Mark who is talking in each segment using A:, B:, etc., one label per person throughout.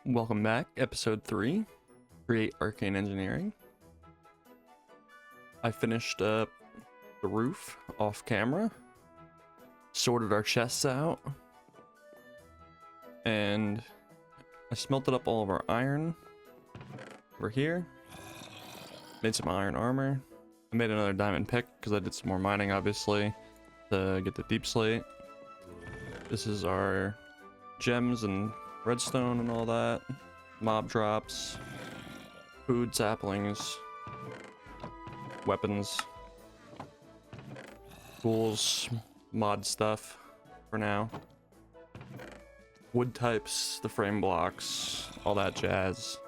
A: Welcome back, episode 3, Create Arcane Engineering. I finished up the roof off camera, sorted our chests out, and I smelted up all of our iron over here, made some iron armor. I made another diamond pick because I did some more mining, obviously, to get the deep slate. This is our gems and redstone and all that, mob drops, food saplings, weapons, tools, mod stuff for now, wood types, the frame blocks, all that jazz,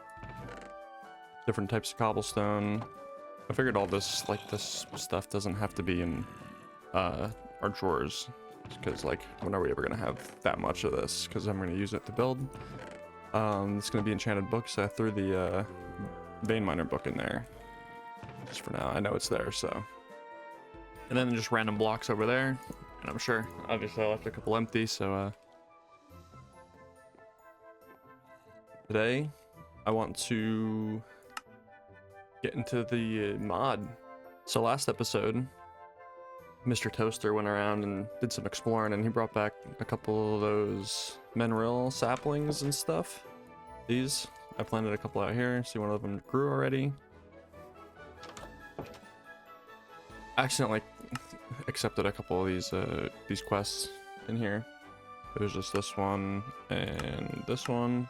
A: different types of cobblestone. I figured all this stuff doesn't have to be in our drawers, because like when are we ever gonna have that much of this, because I'm gonna use it to build. It's gonna be enchanted books. I threw the vein miner book in there just for now. I know it's there, so. And then just random blocks over there, and I'm sure obviously I left a couple empty, so today I want to get into the mod. So last episode Mr. Toaster went around and did some exploring, and he brought back a couple of those mineral saplings and stuff. These, I planted a couple out here. See, one of them grew already. I accidentally accepted a couple of these quests in here. It was just this one and this one.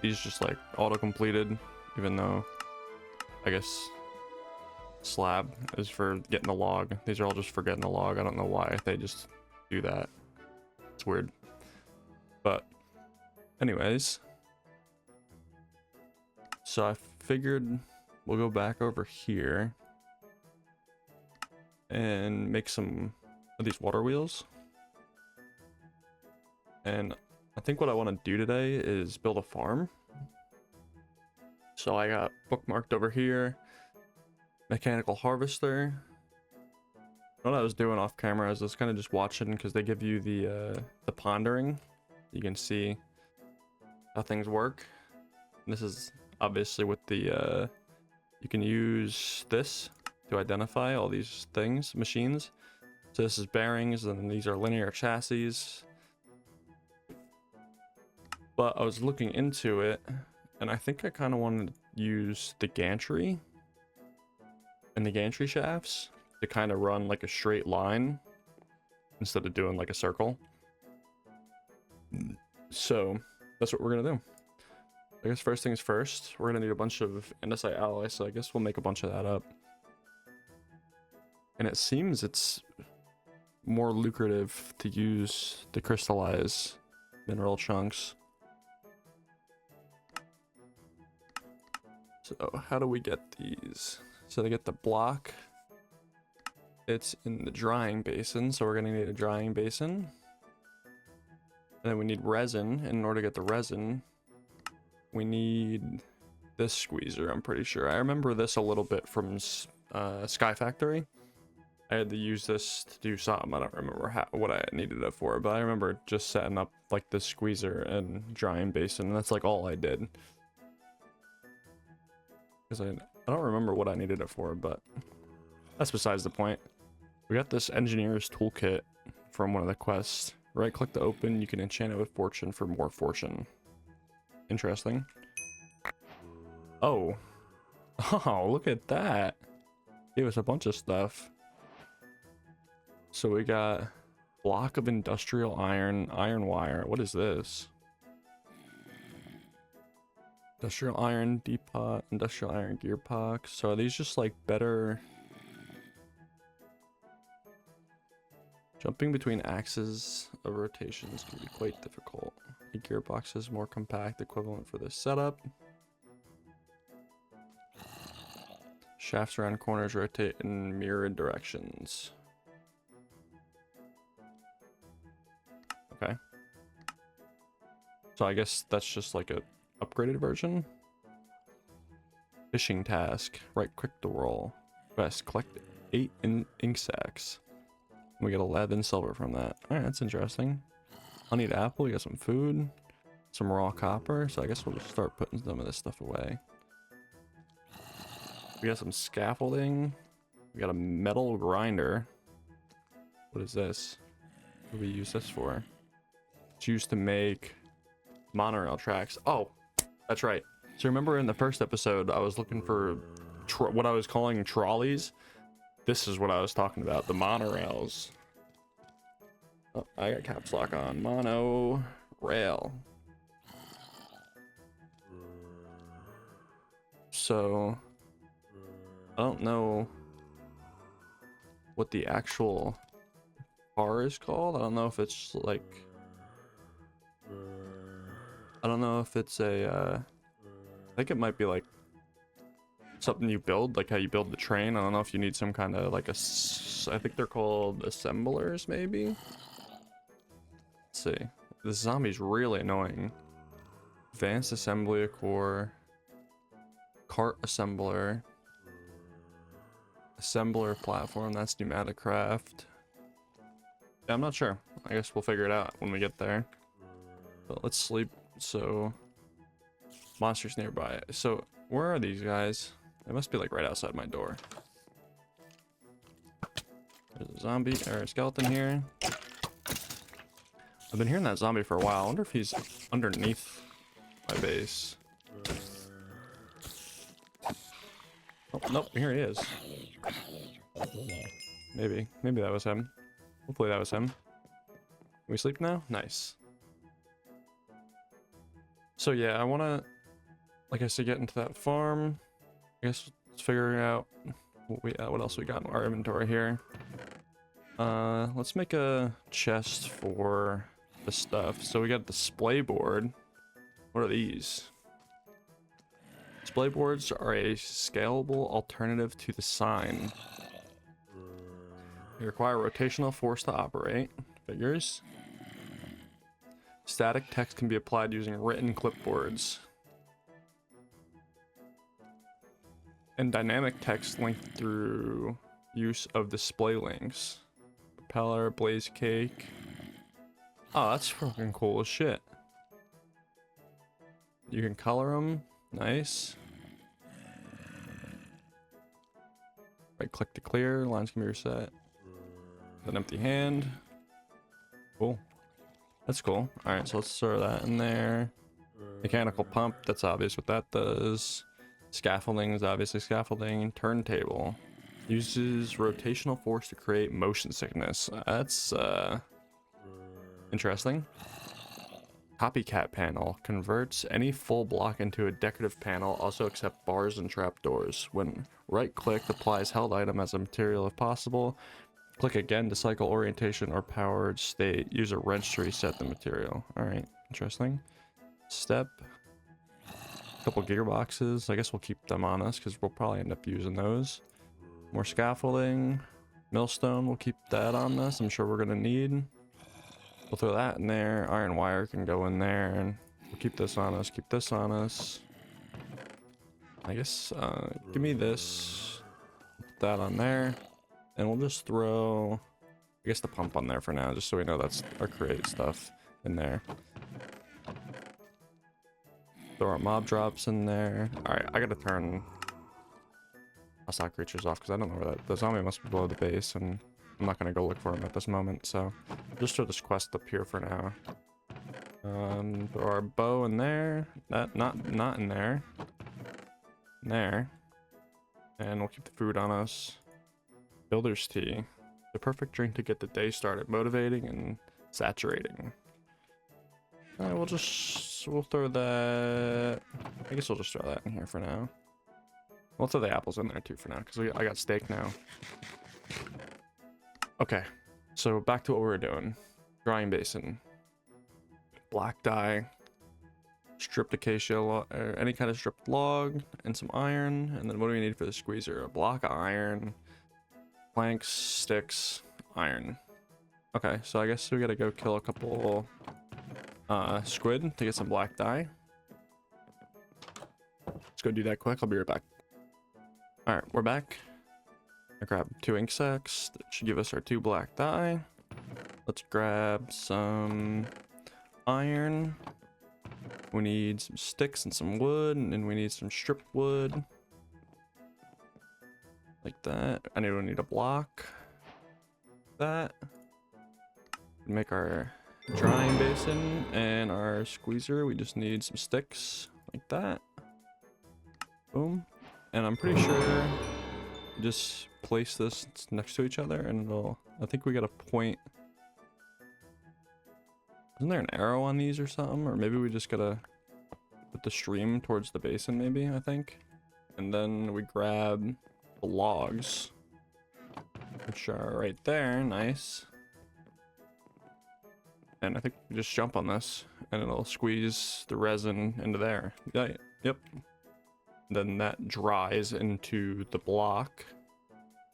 A: These just like auto-completed, even though I guess slab is for getting the log. These are all just for getting the log. I don't know why they just do that. It's weird. But anyways, so I figured we'll go back over here and make some of these water wheels. And I think what I want to do today is build a farm. So I got bookmarked over here mechanical harvester. What I was doing off camera is I was kind of just watching, because they give you the pondering. You can see how things work. And this is obviously with the you can use this to identify all these things, machines. So this is bearings, and these are linear chassis. But I was looking into it, and I think I kind of wanted to use the gantry and the gantry shafts to kind of run like a straight line instead of doing like a circle. So that's what we're gonna do. I guess first things first, we're gonna need a bunch of andesite alloy, so I guess we'll make a bunch of that up. And it seems it's more lucrative to use the crystallize mineral chunks. So how do we get these? So to get the block, it's in the drying basin, so we're gonna need a drying basin. And then we need resin. In order to get the resin, we need this squeezer, I'm pretty sure. I remember this a little bit from Sky Factory. I had to use this to do something. I don't remember what I needed it for, but I remember just setting up like this squeezer and drying basin, and that's like all I did. Because I don't remember what I needed it for, but that's besides the point. We got this engineer's toolkit from one of the quests. Right click to open, you can enchant it with fortune for more fortune. Interesting. Oh. Oh, look at that. Gave us a bunch of stuff. So we got block of industrial iron, iron wire. What is this? Industrial iron depot, industrial iron gearbox. So are these just like better? Jumping between axes of rotations can be quite difficult. The gearbox is more compact equivalent for this setup. Shafts around corners rotate in mirrored directions. Okay. So I guess that's just like a upgraded version. Fishing task. Right click to roll. Quest. Collect 8 ink sacks. We get 11 silver from that. Alright, that's interesting. Honeyed apple. You got some food. some raw copper, so I guess we'll just start putting some of this stuff away. We got some scaffolding. We got a metal grinder. What is this? What do we use this for? It's used to make monorail tracks. Oh, that's right. So remember in the first episode, I was looking for what I was calling trolleys. This is what I was talking about, the monorails. Oh, I got caps lock on. Mono rail. So I don't know what the actual car is called. I don't know if it's like, I don't know if it's a I think it might be like something you build, like how you build the train. I don't know if you need some kind of like I think they're called assemblers maybe. Let's see. This zombie's really annoying. Advanced assembly core, cart assembler, assembler platform, that's pneumatic craft. Yeah, I'm not sure. I guess we'll figure it out when we get there. But let's sleep. So monsters nearby. So where are these guys? They must be like right outside my door. There's a zombie or a skeleton here. I've been hearing that zombie for a while. I wonder if he's underneath my base. Oh, nope, here he is. Maybe that was him. Hopefully that was him. Can we sleep now? Nice. So yeah, I want to, like I said, get into that farm. I guess let's figure out what else we got in our inventory here. Let's make a chest for the stuff. So we got the display board. What are these? Display boards are a scalable alternative to the sign. They require rotational force to operate. Figures. Static text can be applied using written clipboards. And dynamic text linked through use of display links. Propeller, blaze cake. Oh, that's fucking cool as shit. You can color them. Nice. Right click to clear. Lines can be reset. An empty hand. Cool. That's cool. Alright, so let's throw that in there. Mechanical pump. That's obvious what that does. Scaffolding is obviously scaffolding. Turntable. Uses rotational force to create motion sickness. That's interesting. Copycat panel. Converts any full block into a decorative panel. Also accept bars and trapdoors. When right click, applies held item as a material if possible. Click again to cycle orientation or powered state. Use a wrench to reset the material. Alright, interesting. Step. Couple gearboxes. I guess we'll keep them on us because we'll probably end up using those. More scaffolding. Millstone, we'll keep that on us. I'm sure we're going to need. We'll throw that in there. Iron wire can go in there. And we'll keep this on us. Keep this on us. I guess, give me this. Put that on there. And we'll just throw, I guess, the pump on there for now, just so we know that's our create stuff in there. Throw our mob drops in there. Alright, I gotta turn hostile creatures off because I don't know where the zombie must be below the base, and I'm not gonna go look for him at this moment, so just throw this quest up here for now. Throw our bow in there. Not in there. In there. And we'll keep the food on us. Builder's tea. The perfect drink to get the day started. Motivating and saturating. Alright, we'll throw that. I guess we'll just throw that in here for now. We'll throw the apples in there too for now, because I got steak now. Okay, so back to what we were doing. Drying basin. Black dye. Stripped acacia log, or any kind of stripped log, and some iron. And then what do we need for the squeezer? A block of iron. Planks, sticks, iron. Okay, so I guess we gotta go kill a couple squid to get some black dye. Let's go do that quick. I'll be right back. Alright, we're back. I grabbed 2 ink sacks. That should give us our 2 black dye. Let's grab some iron. We need some sticks and some wood, and then we need some strip wood. Like that. I need a block. That. Make our drying basin and our squeezer. We just need some sticks like that. Boom. And I'm pretty sure you just place this next to each other and it'll, I think we got a point. Isn't there an arrow on these or something? Or maybe we just gotta put the stream towards the basin, maybe, I think. And then we grab the logs, which are right there. Nice. And I think we just jump on this and it'll squeeze the resin into there. Yeah, yep. Then that dries into the block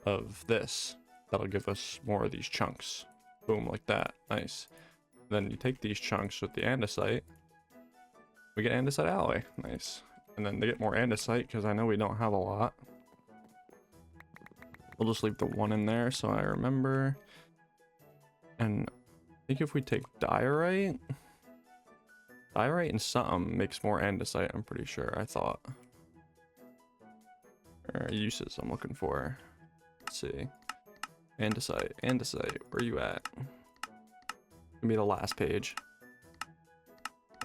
A: of this. That'll give us more of these chunks. Boom, like that. Nice. Then you take these chunks with the andesite. We get andesite alloy. Nice. And then they get more andesite because I know we don't have a lot. We'll just leave the one in there so I remember. And I think if we take diorite and something makes more andesite, I'm pretty sure. I thought. Or uses I'm looking for. Let's see. Andesite, where you at? Give me the last page.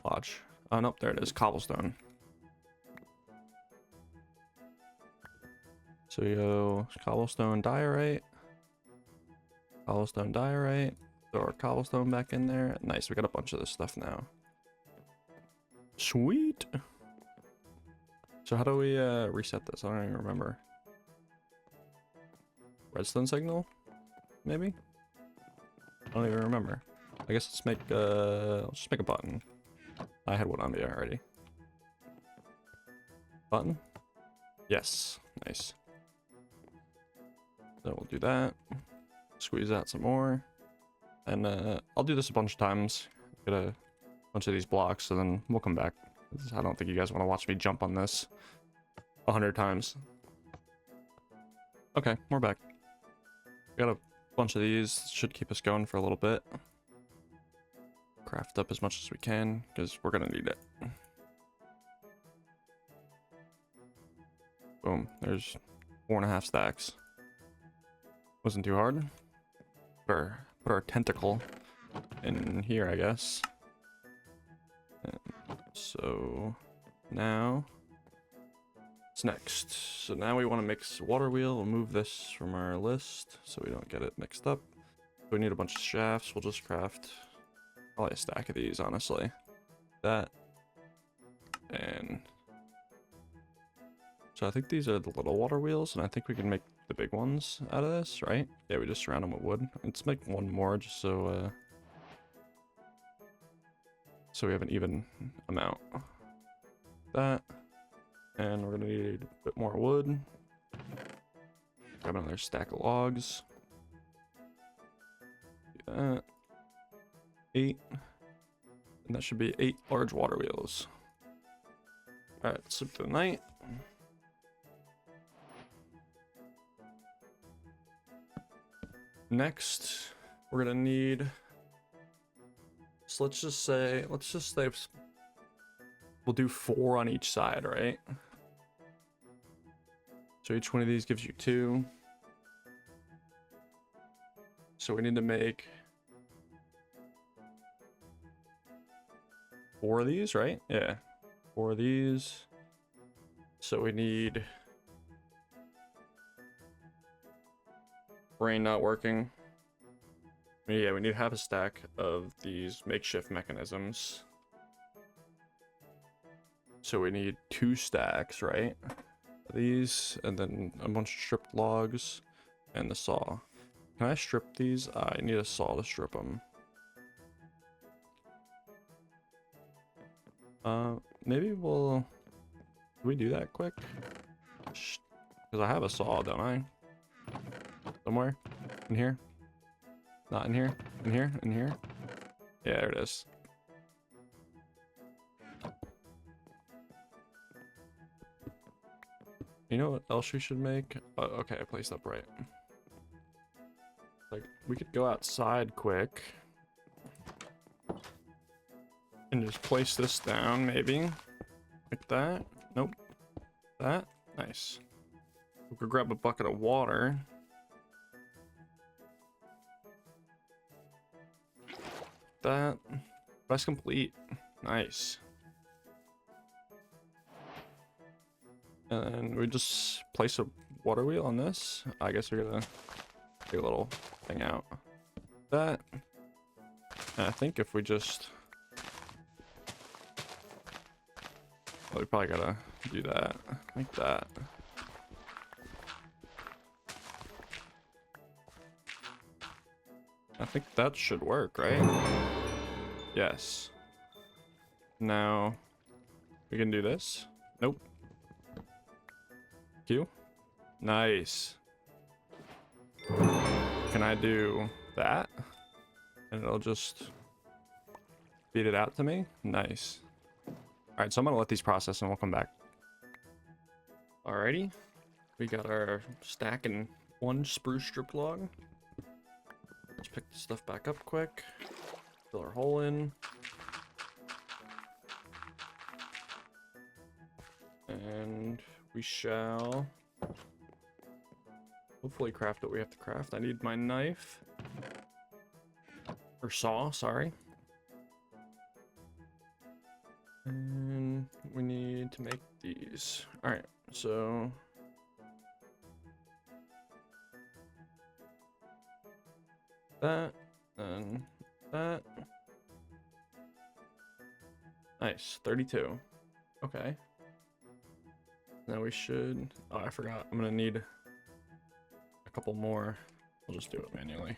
A: Watch. Oh, nope, there it is. Cobblestone. So we go cobblestone diorite. Cobblestone diorite. Throw our cobblestone back in there. Nice, we got a bunch of this stuff now. Sweet. So how do we reset this? I don't even remember. Redstone signal? Maybe? I don't even remember. I guess let's just make a button. I had one on me already. Button? Yes. Nice. So we'll do that. Squeeze out some more. And I'll do this a bunch of times. Get a bunch of these blocks, and then we'll come back. I don't think you guys want to watch me jump on this 100 times. Okay, we're back. We got a bunch of these. Should keep us going for a little bit. Craft up as much as we can, because we're gonna need it. Boom. There's 4.5 stacks. Wasn't too hard. Put our tentacle in here, I guess. And so now what's next? So now we want to mix water wheel. We'll move this from our list so we don't get it mixed up. We need a bunch of shafts. We'll just craft probably a stack of these, honestly. That. And so I think these are the little water wheels, and I think we can make the big ones out of this, right? Yeah, we just surround them with wood. Let's make one more just so we have an even amount. That. And we're gonna need a bit more wood. Grab another stack of logs. Do that. 8. And that should be 8 large water wheels. Alright, let's sleep through the night. Next, we're gonna need, so let's just say we'll do 4 on each side, right? So each one of these gives you 2. So we need to make 4 of these, right? Yeah, 4 of these. So we need, brain not working. Yeah, we need half a stack of these makeshift mechanisms. So we need 2 stacks, right? These, and then a bunch of stripped logs, and the saw. Can I strip these? I need a saw to strip them. Maybe do we do that quick? Because I have a saw, don't I? Somewhere? In here? Not in here? In here? In here? Yeah, there it is. You know what else we should make? Okay, I placed up right. Like, we could go outside quick and just place this down, maybe. Like that. Nope. That. Nice. We could grab a bucket of water. That. Quest complete. Nice. And then we just place a water wheel on this. I guess we're gonna do a little thing out. That. And I think if we just... Well, we probably gotta do that. Like that. I think that should work, right? Yes. Now, we can do this. Nope. Q. Nice. Can I do that? And it'll just feed it out to me? Nice. Alright, so I'm gonna let these process and we'll come back. Alrighty. We got our stack and one spruce strip log. Let's pick the stuff back up quick. Fill our hole in. And we shall hopefully craft what we have to craft. I need my knife. Or saw, sorry. And we need to make these. Alright, so... that, and that. Nice, 32. Okay. Now we should... Oh, I forgot. I'm gonna need a couple more. We'll just do it manually.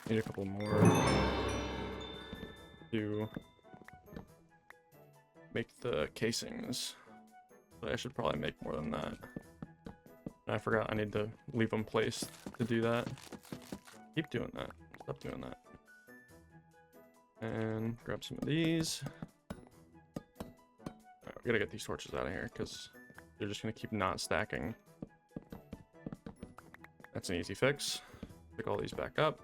A: Need a couple more to make the casings. But I should probably make more than that. I forgot I need to leave them placed to do that. Keep doing that. Stop doing that. And grab some of these. Alright, we gotta get these torches out of here because they're just gonna keep not stacking. That's an easy fix. Pick all these back up.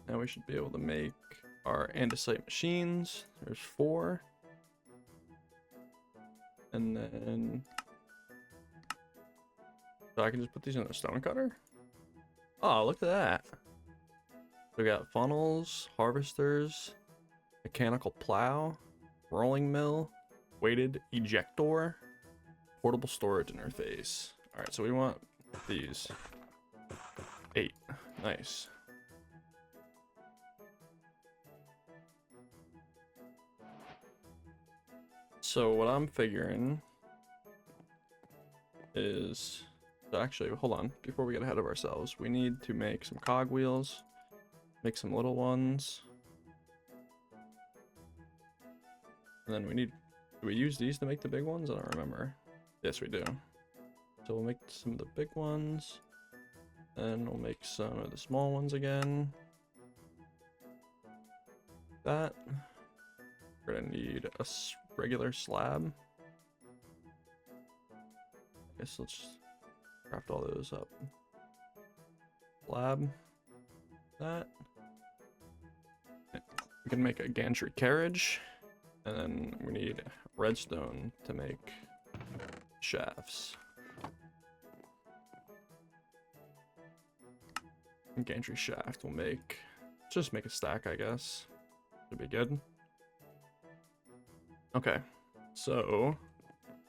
A: Now we should be able to make our andesite machines. There's 4. And then... So I can just put these in a stone cutter? Oh, look at that. We got funnels, harvesters, mechanical plow, rolling mill, weighted ejector, portable storage interface. Alright, so we want these. 8. Nice. So what I'm figuring is... So actually, hold on. Before we get ahead of ourselves, we need to make some cogwheels, make some little ones. And then we need... Do we use these to make the big ones? I don't remember. Yes, we do. So we'll make some of the big ones. And we'll make some of the small ones again. That. We're gonna need a regular slab. I guess let's just craft all those up. Slab. That. We can make a gantry carriage. And then we need redstone to make shafts. And gantry shaft will make... Just make a stack, I guess. Should be good. Okay. So...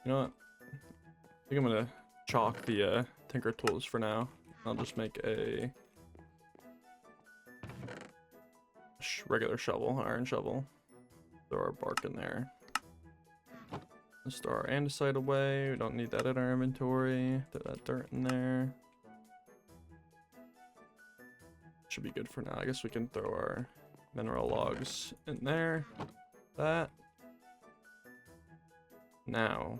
A: You know what? I think I'm gonna chalk the tinker tools for now. I'll just make a regular shovel, iron shovel. Throw our bark in there. Let's throw our andesite away. We don't need that in our inventory. Throw that dirt in there. Should be good for now. I guess we can throw our mineral logs in there. That. Now,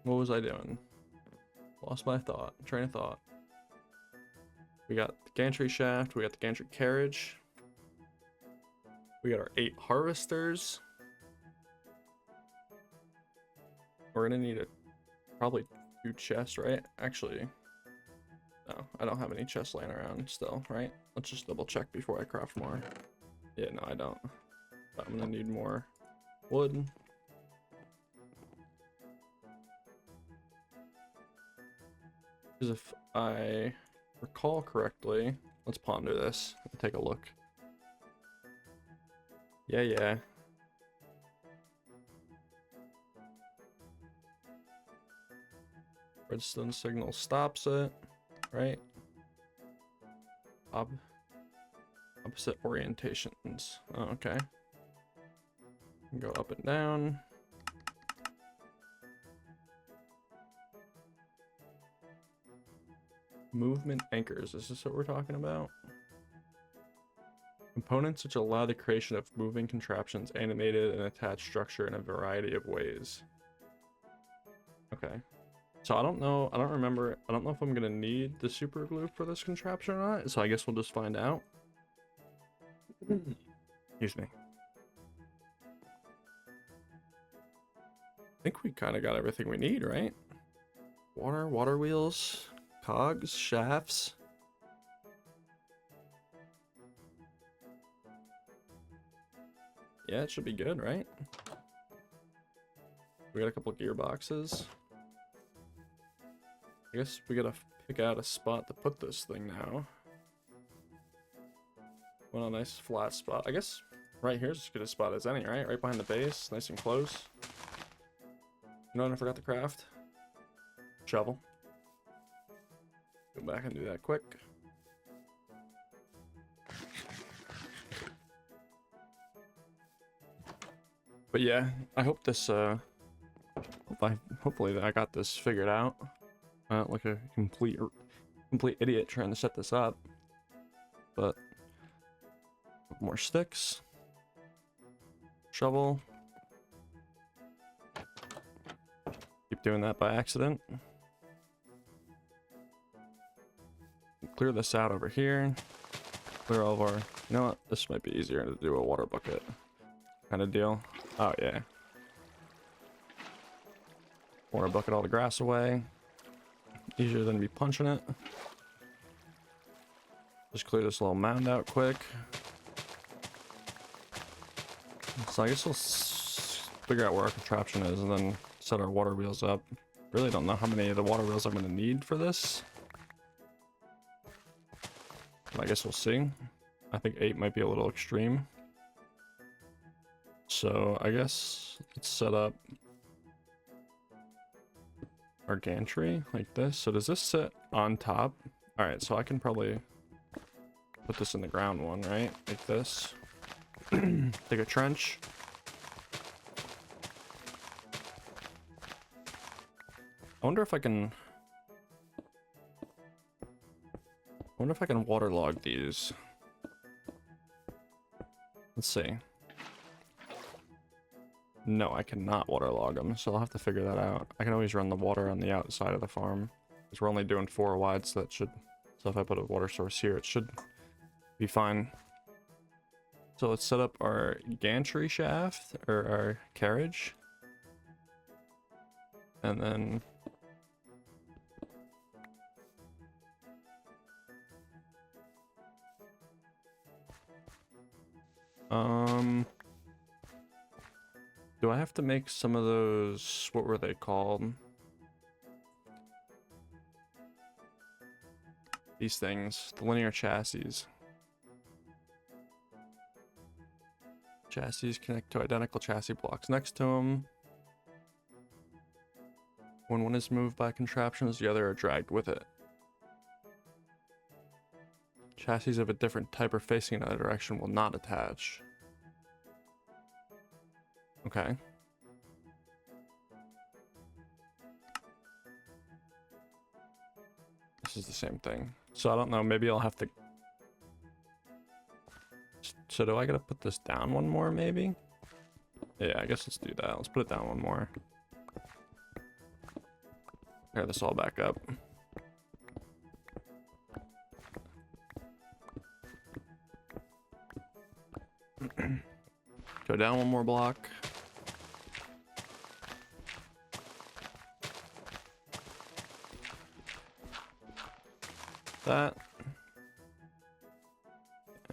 A: what was I doing? Lost my train of thought. We got the gantry shaft. We got the gantry carriage. We got our 8 harvesters. We're gonna need probably 2 chests, right? Actually, No, I don't have any chests laying around still, right? Let's just double check before I craft more. Yeah, no, I don't. But I'm gonna need more wood. Because if I recall correctly, let's ponder this and take a look. Yeah. Redstone signal stops it, right? Opposite orientations. Oh, okay. Go up and down. Movement anchors. Is this what we're talking about? Components which allow the creation of moving contraptions, animated and attached structure in a variety of ways. Okay. So I don't know. I don't remember. I don't know if I'm gonna need the super glue for this contraption or not. So I guess we'll just find out. Excuse me. I think we kind of got everything we need, right? Water wheels, cogs, shafts. Yeah, it should be good, right? We got a couple gearboxes. I guess we gotta pick out a spot to put this thing now. Want a nice flat spot. I guess right here's as good a spot as any, right? Right behind the base, nice and close. You know what I forgot to craft? Shovel. Go back and do that quick. But yeah, I hope this hopefully I got this figured out. Like a complete idiot trying to set this up. But more sticks. Shovel. Keep doing that by accident. Clear this out over here. Clear all of our... You know what? This might be easier to do a water bucket kind of deal. Oh, yeah. Water bucket all the grass away. Easier than me punching it. Just clear this little mound out quick. So I guess we'll figure out where our contraption is and then set our water wheels up. Really don't know how many of the water wheels I'm going to need for this. I guess we'll see. I think 8 might be a little extreme. So I guess let's set up our gantry like this. So does this sit on top? All right, so I can probably put this in the ground one, right? Like this. Dig a trench. I wonder if I can waterlog these. Let's see. No, I cannot waterlog them, so I'll have to figure that out. I can always run the water on the outside of the farm, because we're only doing 4 wide, so that should... So if I put a water source here, it should be fine. So let's set up our gantry shaft, or our carriage. And then... do I have to make some of those, what were they called? These things, the linear chassis. Chassis connect to identical chassis blocks next to them. When one is moved by contraptions, the other are dragged with it. Chassis of a different type or facing another direction will not attach. Okay. This is the same thing. So I don't know, maybe I'll have to... So do I gotta put this down one more, maybe? Yeah, I guess let's do that. Let's put it down one more. Tear this all back up. Go down one more block. that.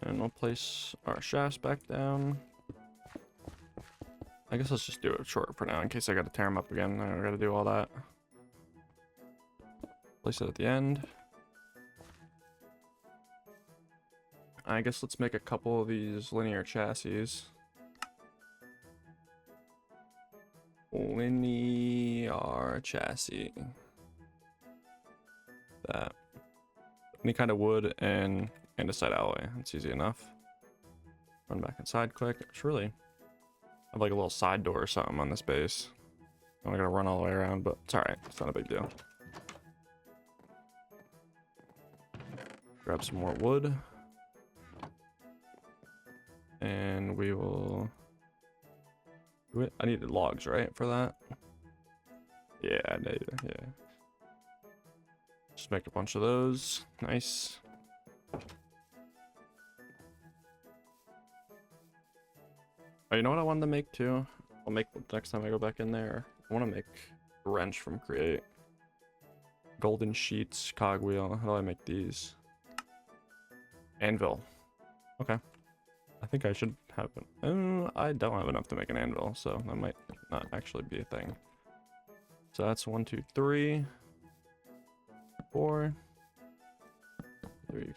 A: And we'll place our shafts back down. I guess let's just do it short for now in case I gotta tear them up again. I gotta do all that. Place it at the end. I guess let's make a couple of these linear chassis. Linear chassis. That. Any kind of wood and andesite alloy. That's easy enough. Run back inside quick. It's really have like a little side door or something on this base. I'm not gonna run all the way around, but it's alright. It's not a big deal. Grab some more wood. And we will do it. I needed logs, right, for that? Yeah, I need it. Yeah. Just make a bunch of those. Nice. Oh, you know what I wanted to make too? I'll make next time I go back in there. I want to make a wrench from Create. Golden sheets, cogwheel. How do I make these? Anvil. Okay. I think I should have an... I don't have enough to make an anvil, so that might not actually be a thing. So that's 1, 2, 3, 4, 3,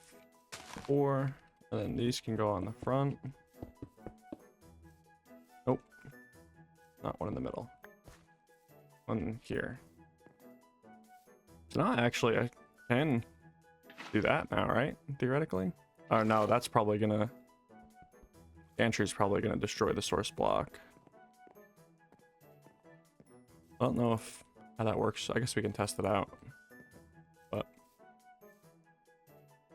A: 4, and then these can go on the front. Nope, not one in the middle. One here. So now actually I can do that now, right? Theoretically. Oh no, that's probably gonna... Gantry's probably gonna destroy the source block. I don't know if how that works. I guess we can test it out. But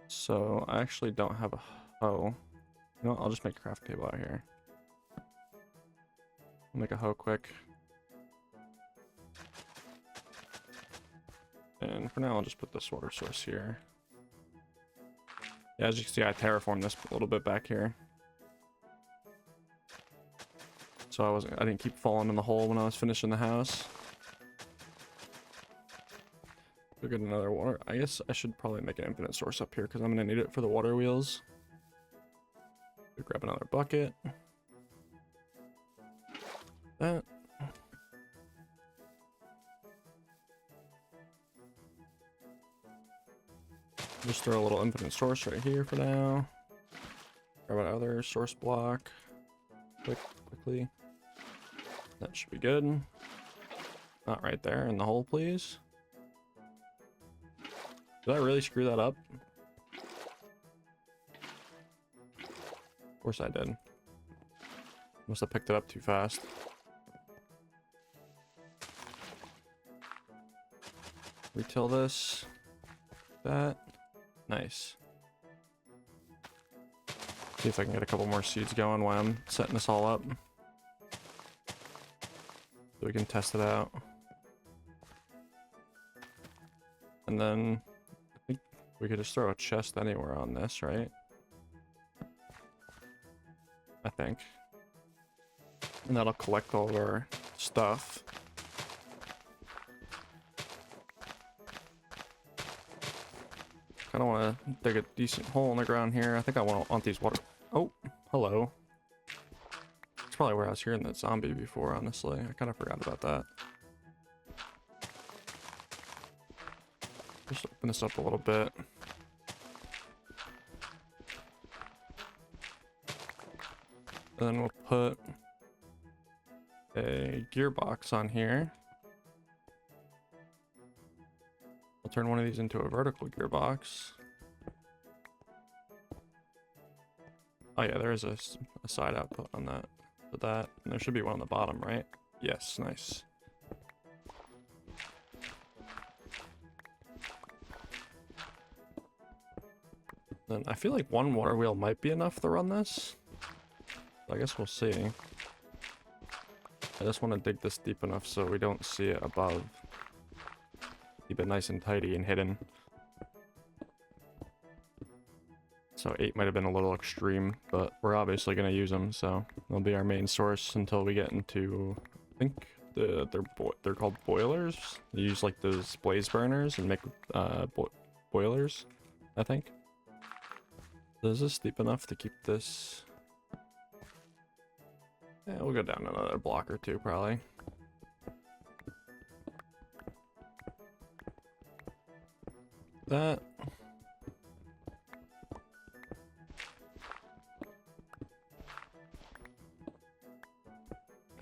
A: so I actually don't have a hoe. You know what? I'll just make a craft table out here. I'll make a hoe quick. And for now I'll just put this water source here. Yeah, as you can see, I terraformed this a little bit back here. So I didn't keep falling in the hole when I was finishing the house. We'll get another water. I guess I should probably make an infinite source up here because I'm gonna need it for the water wheels. We'll grab another bucket. That. Just throw a little infinite source right here for now. Grab another source block. Quickly. That should be good. Not right there in the hole, please. Did I really screw that up? Of course I did. Must have picked it up too fast. Retail this. That. Nice. See if I can get a couple more seeds going while I'm setting this all up. So we can test it out. And then I think we could just throw a chest anywhere on this, right? I think. And that'll collect all of our stuff. I don't want to dig a decent hole in the ground here. I think I want these water. Oh, hello. That's probably where I was hearing that zombie before, honestly. I kind of forgot about that. Just open this up a little bit. And then we'll put a gearbox on here. We'll turn one of these into a vertical gearbox. Oh yeah, there is a side output on that. For that, and there should be one on the bottom, right? Yes, nice. Then I feel like one water wheel might be enough to run this. I guess we'll see. I just want to dig this deep enough so we don't see it above. Keep it nice and tidy and hidden. So 8 might have been a little extreme, but we're obviously going to use them, so they'll be our main source until we get into, I think they're called boilers. They use like those blaze burners and make boilers. I think. Is this deep enough to keep this? Yeah, we'll go down another block or two, probably. That.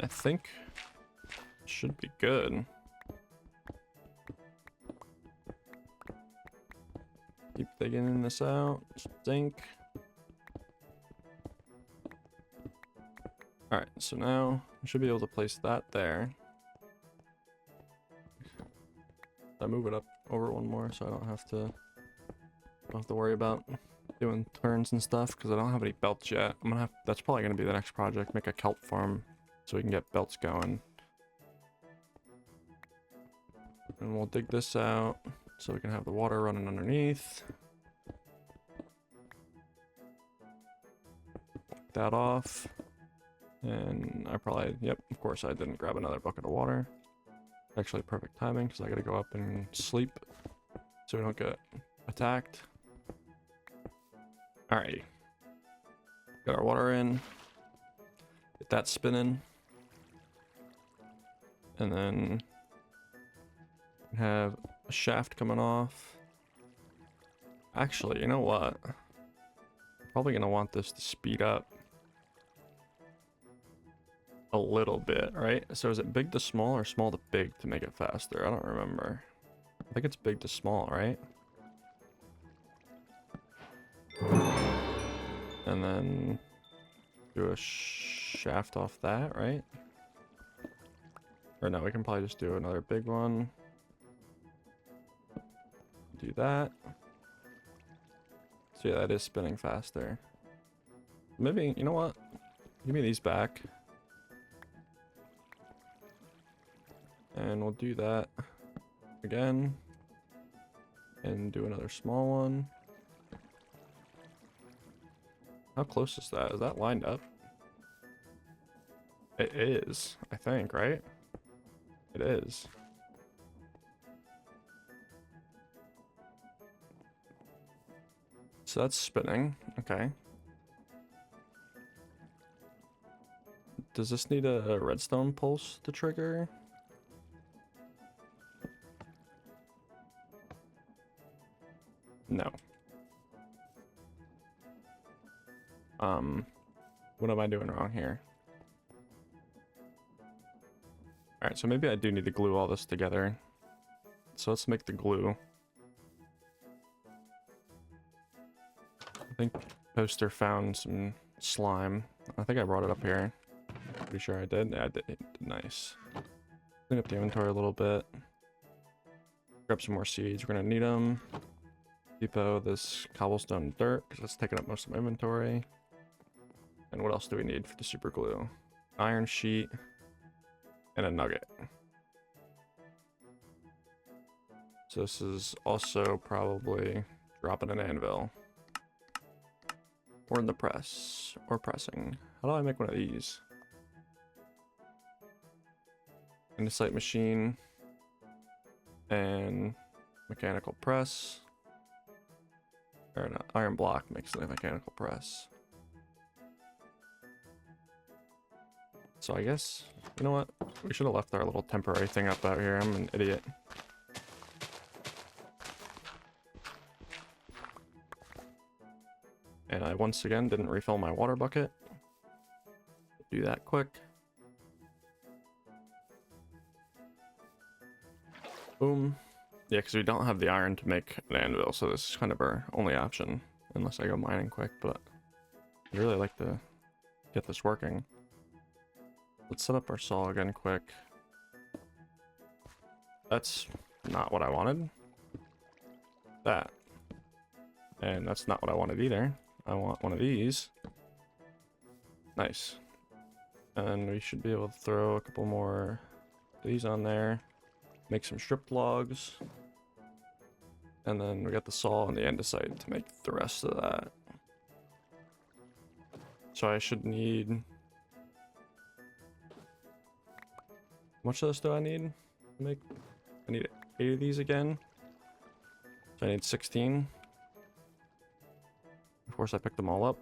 A: I think should be good. Keep digging this out. Zinc. Alright, so now we should be able to place that there. I move it up over one more so I don't have to worry about doing turns and stuff because I don't have any belts yet. That's probably gonna be the next project, make a kelp farm so we can get belts going. And we'll dig this out so we can have the water running underneath. Lock that off. And I probably, yep, of course I didn't grab another bucket of water. Actually perfect timing because I gotta go up and sleep so we don't get attacked. Alrighty. Got our water in. Get that spinning. And then have a shaft coming off. Actually, you know what? Probably gonna want this to speed up a little bit, right? So is it big to small or small to big to make it faster? I don't remember. I think it's big to small, right? And then do a shaft off that, right? Or no, we can probably just do another big one. Do that. So yeah, that is spinning faster. Maybe, you know what? Give me these back. And we'll do that again. And do another small one. How close is that? Is that lined up? It is, I think, right? It is. So that's spinning. Okay. Does this need a redstone pulse to trigger? No. What am I doing wrong here? Alright, so maybe I do need to glue all this together. So let's make the glue. I think Poster found some slime. I think I brought it up here. Pretty sure I did. Yeah, I did. Nice. Clean up the inventory a little bit. Grab some more seeds. We're gonna need them. Depot this cobblestone dirt because that's taking up most of my inventory. And what else do we need for the super glue? Iron sheet and a nugget. So this is also probably dropping an anvil. Or in the press. Or pressing. How do I make one of these? Andesite machine. And mechanical press. Or an iron block makes it a mechanical press. So I guess, you know what? We should have left our little temporary thing up out here. I'm an idiot. And I once again didn't refill my water bucket. Do that quick. Boom. Yeah, because we don't have the iron to make an anvil, so this is kind of our only option. Unless I go mining quick, but I'd really like to get this working. Let's set up our saw again quick. That's not what I wanted. That. And that's not what I wanted either. I want one of these. Nice. And we should be able to throw a couple more of these on there. Make some stripped logs. And then we got the saw and the andesite to make the rest of that. So I should need... How much of this do I need to make? I need 8 of these again. So I need 16. Of course, I picked them all up.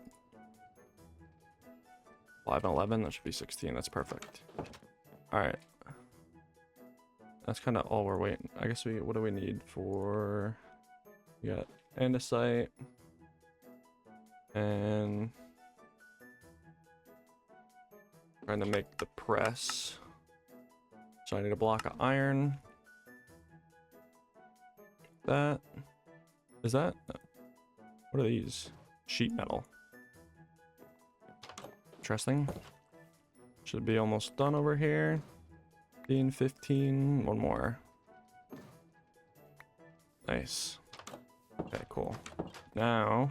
A: 5 and 11, that should be 16. That's perfect. All right. That's kind of all we're waiting. I guess what do we need for... We got andesite. And... trying to make the press. So I need a block of iron. That... Is that... What are these? Sheet metal. Interesting. Should be almost done over here. 15, one more. Nice. Okay, cool. Now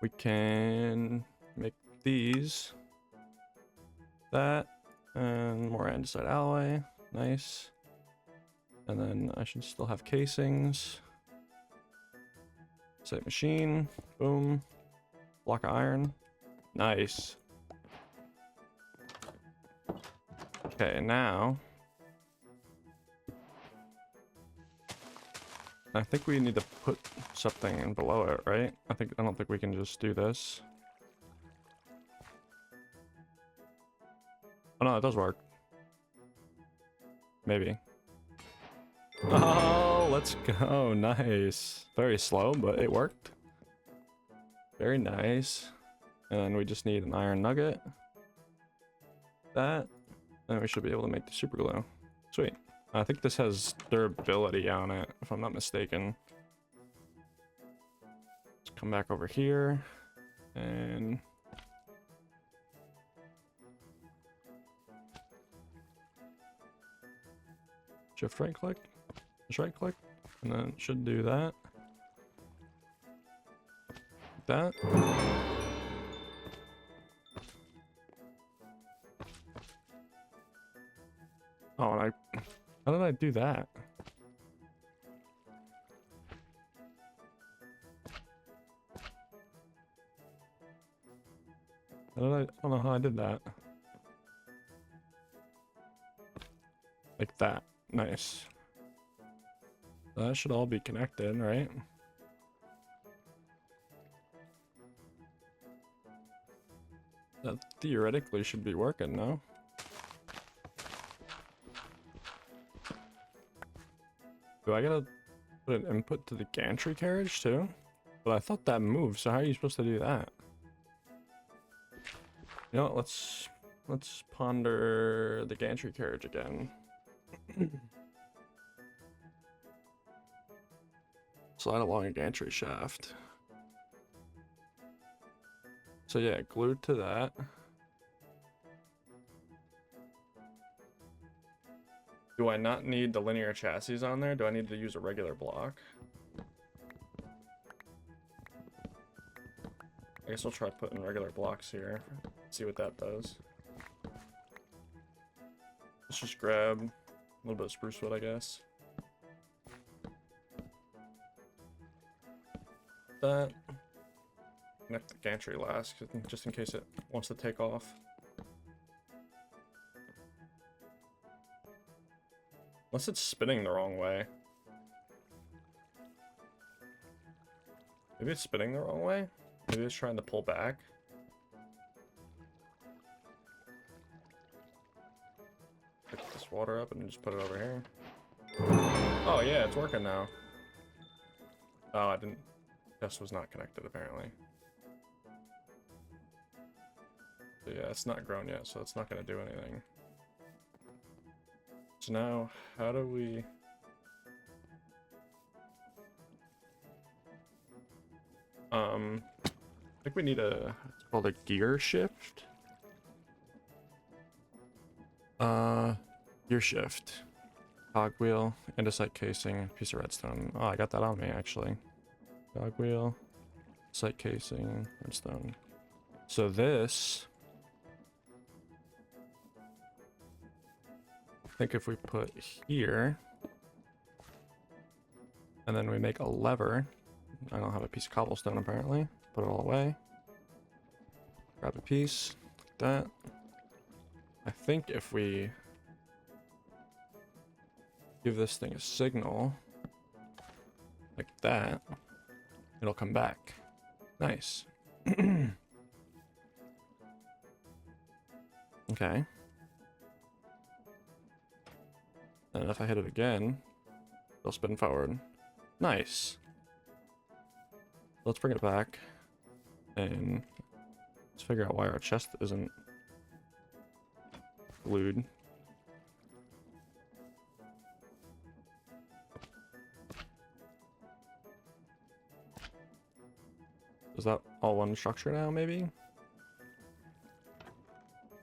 A: we can make these. That and more andesite alloy. Nice. And then I should still have casings. Site machine. Boom. Block of iron. Nice. Okay, now I think we need to put something in below it, right? I don't think we can just do this. Oh no, it does work. Maybe. Oh, let's go. Nice. Very slow, but it worked. Very nice. And we just need an iron nugget. That. And we should be able to make the super glue. Sweet. I think this has durability on it, if I'm not mistaken. Let's come back over here. And... shift right click. Just right click. And then it should do that. That. Oh, and how did I do that? I don't know how I did that. Like that. Nice. That should all be connected, right? That theoretically should be working, no? Do I gotta put an input to the gantry carriage too? But I thought that moved, so how are you supposed to do that? You know what, let's ponder the gantry carriage again. Slide along a gantry shaft. So yeah, glued to that. Do I not need the linear chassis on there? Do I need to use a regular block? I guess I'll try putting regular blocks here. See what that does. Let's just grab a little bit of spruce wood, I guess. That. Connect the gantry last, just in case it wants to take off. Unless it's spinning the wrong way. Maybe it's spinning the wrong way? Maybe it's trying to pull back. Pick this water up and just put it over here. Oh yeah, it's working now. Oh, I didn't... This was not connected apparently. So yeah, it's not grown yet, so it's not going to do anything. So now, how do we... I think we need it's called a gear shift. Gear shift. Cogwheel, andesite casing, piece of redstone. Oh, I got that on me actually. Cogwheel, site casing, redstone. So this... I think if we put here, and then we make a lever. I don't have a piece of cobblestone apparently. Put it all away. Grab a piece, like that. I think if we give this thing a signal, like that, it'll come back. Nice. Okay. And if I hit it again, it'll spin forward. Nice. Let's bring it back and let's figure out why our chest isn't glued. Is that all one structure now, maybe?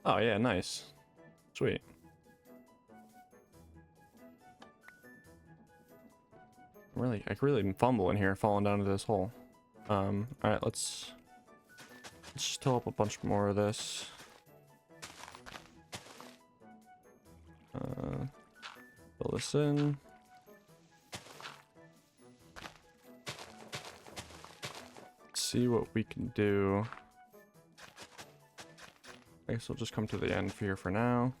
A: Oh yeah, nice. Sweet. I could really fumble in here, falling down into this hole. Alright, let's just fill up a bunch more of this. Fill this in. See what we can do. I guess we'll just come to the end here for now.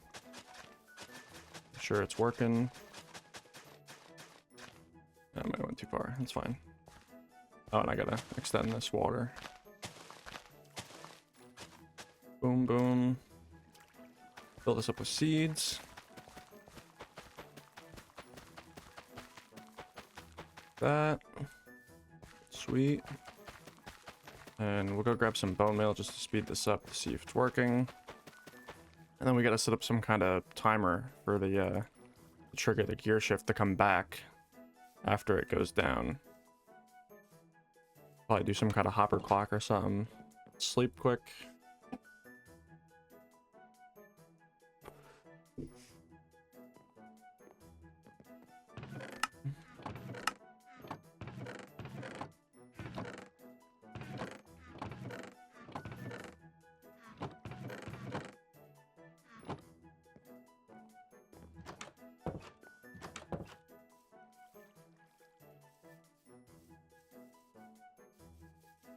A: Make sure it's working. I might have went too far. That's fine. Oh, and I gotta extend this water. Boom, boom. Fill this up with seeds. That. Sweet. And we'll go grab some bone meal just to speed this up to see if it's working. And then we gotta set up some kind of timer for the to trigger the gear shift to come back after it goes down. Probably do some kind of hopper clock or something. Sleep quick.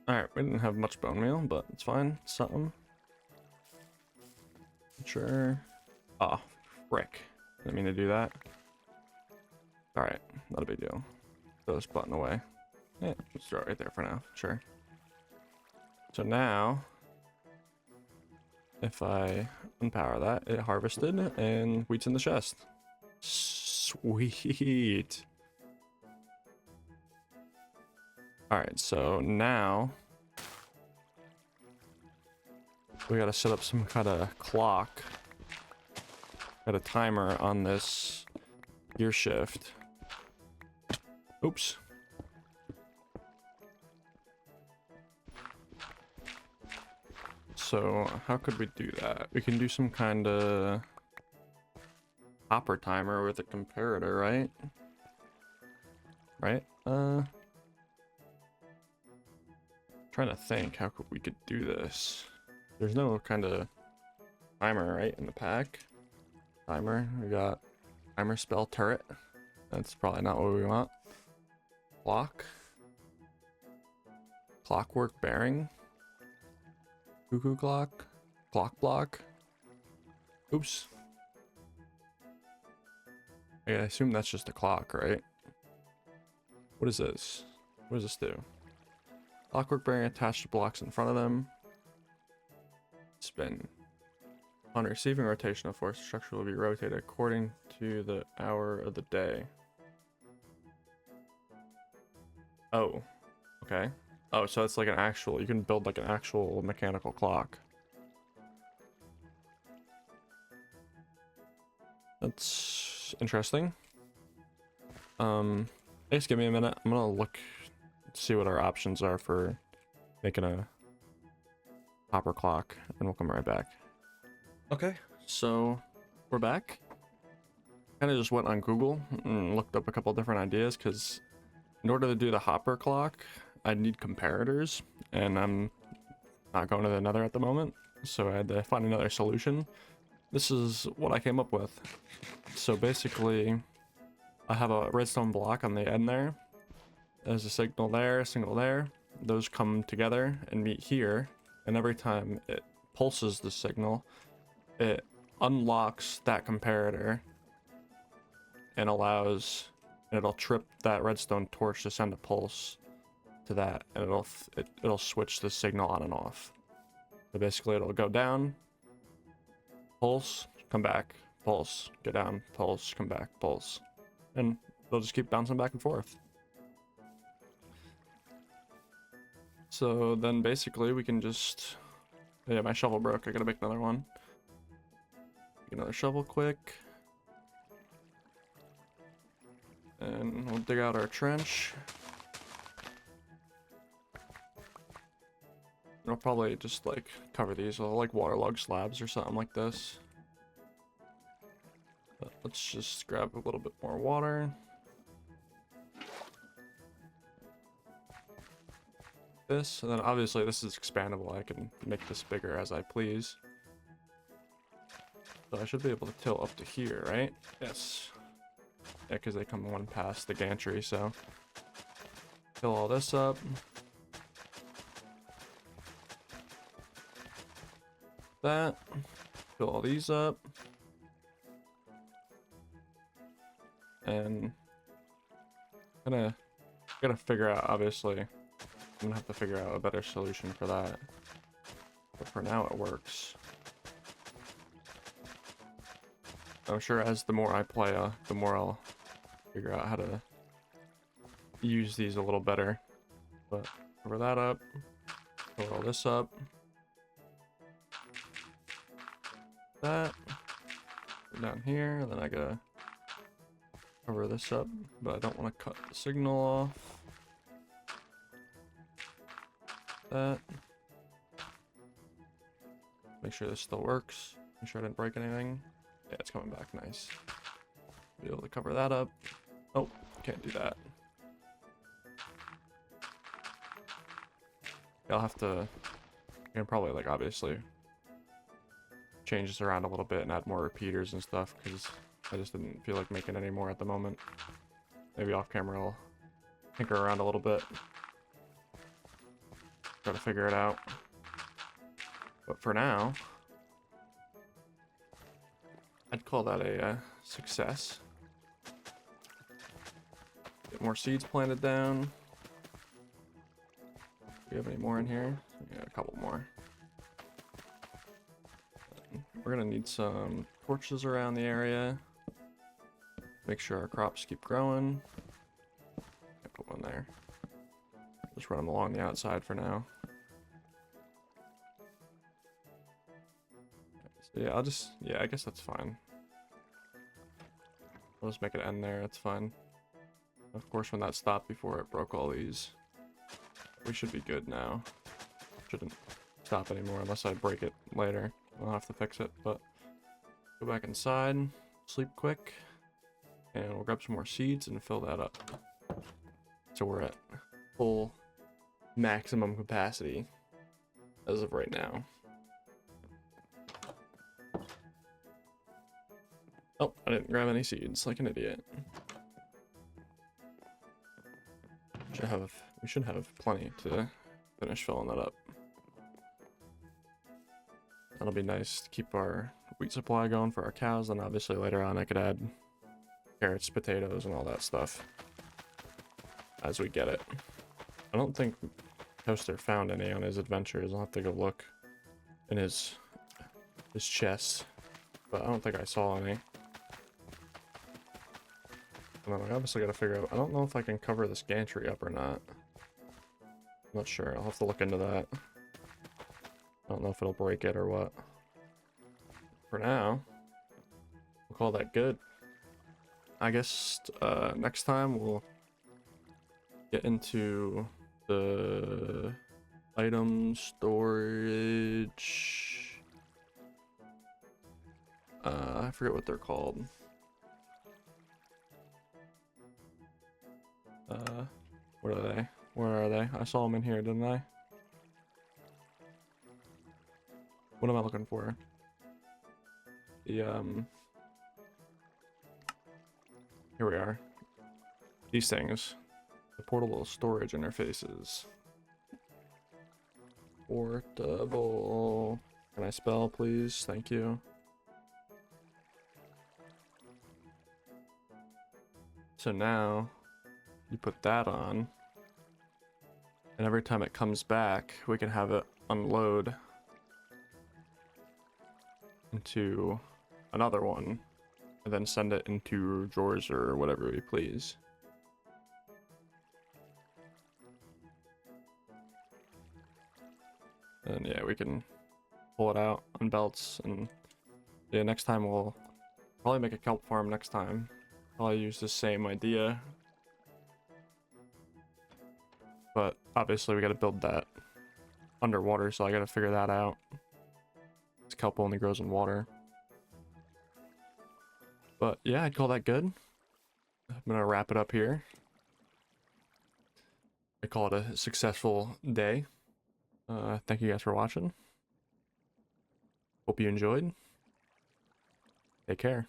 A: Alright, we didn't have much bone meal, but it's fine. Something. Sure. Oh, frick. Didn't mean to do that. Alright, not a big deal. Throw this button away. Yeah, just throw it right there for now. Sure. So now, if I unpower that, it harvested and wheat's in the chest. Sweet. Alright, so now we gotta set up some kind of clock. Got a timer on this gear shift. Oops. So how could we do that? We can do some kind of hopper timer with a comparator, right? Right? Trying to think how we could do this. There's no kind of timer, right, in the pack. Timer. We got timer spell turret. That's probably not what we want. Clock. Clockwork bearing. Cuckoo clock. Clock block. Oops. I assume that's just a clock, right? What is this? What does this do? Clockwork bearing attached to blocks in front of them. Spin. On receiving rotational force, the structure will be rotated according to the hour of the day. Oh. Okay. Oh, so it's like an actual, you can build like an actual mechanical clock. That's interesting. Just give me a minute. I'm gonna look, see what our options are for making a hopper clock, and we'll come right back. Okay, so we're back. Kind of just went on Google and looked up a couple different ideas, because in order to do the hopper clock, I need comparators, and I'm not going to the Nether at the moment, so I had to find another solution. This is what I came up with. So basically, I have a redstone block on the end there. There's a signal there, a signal there. Those come together and meet here, and every time it pulses the signal, it unlocks that comparator and it'll trip that redstone torch to send a pulse to that, and it'll switch the signal on and off. So basically, it'll go down, pulse, come back, pulse, go down, pulse, come back, pulse, and they'll just keep bouncing back and forth. So then basically we can just, yeah, my shovel broke. I gotta make another one. Make another shovel quick. And we'll dig out our trench. And I'll probably just like cover these with like waterlogged slabs or something like this. But let's just grab a little bit more water. This, and then obviously this is expandable. I can make this bigger as I please. So I should be able to till up to here, right? Yes. Yeah, because they come one past the gantry, so fill all this up. That. Fill all these up. And gotta figure out, obviously. I'm gonna have to figure out a better solution for that. But for now it works. I'm sure as the more I play, the more I'll figure out how to use these a little better. But cover that up. Cover all this up. That. Down here, and then I gotta cover this up, but I don't want to cut the signal off. That. Make sure this still works. Make sure I didn't break anything. Yeah, it's coming back nice. Be able to cover that up. Oh, can't do that. Yeah, I'll have to, I can probably like obviously change this around a little bit and add more repeaters and stuff, because I just didn't feel like making any more at the moment. Maybe off camera I'll tinker around a little bit. Try to figure it out. But for now, I'd call that a success. Get more seeds planted down. Do we have any more in here? Yeah, a couple more. We're gonna need some torches around the area. Make sure our crops keep growing. I put one there. Just run them along the outside for now. So yeah, I guess that's fine. I'll just make it end there, that's fine. Of course, when that stopped before it broke all these, we should be good now. Shouldn't stop anymore unless I break it later. I'll have to fix it, but go back inside, sleep quick, and we'll grab some more seeds and fill that up. So we're at full maximum capacity as of right now. Oh, I didn't grab any seeds like an idiot. We should have plenty to finish filling that up. That'll be nice to keep our wheat supply going for our cows, and obviously later on I could add carrots, potatoes, and all that stuff as we get it. I don't think Toaster found any on his adventures. I'll have to go look in his chest, but I don't think I saw any. And then I obviously gotta figure out, I don't know if I can cover this gantry up or not. I'm not sure, I'll have to look into that. I don't know if it'll break it or what. For now, we'll call that good. I guess next time we'll get into the item storage. I forget what they're called. What are they? Where are they? I saw them in here, didn't I? What am I looking for? The, here we are. These things. The portable storage interfaces. Portable. Can I spell, please? Thank you. So now, you put that on. And every time it comes back, we can have it unload into another one and then send it into drawers or whatever we please. And yeah, we can pull it out on belts. And yeah, next time we'll probably make a kelp farm next time. Probably use the same idea. But obviously we gotta build that underwater, so I gotta figure that out. This kelp only grows in water. But yeah, I'd call that good. I'm gonna wrap it up here. I call it a successful day. Thank you guys for watching. Hope you enjoyed. Take care.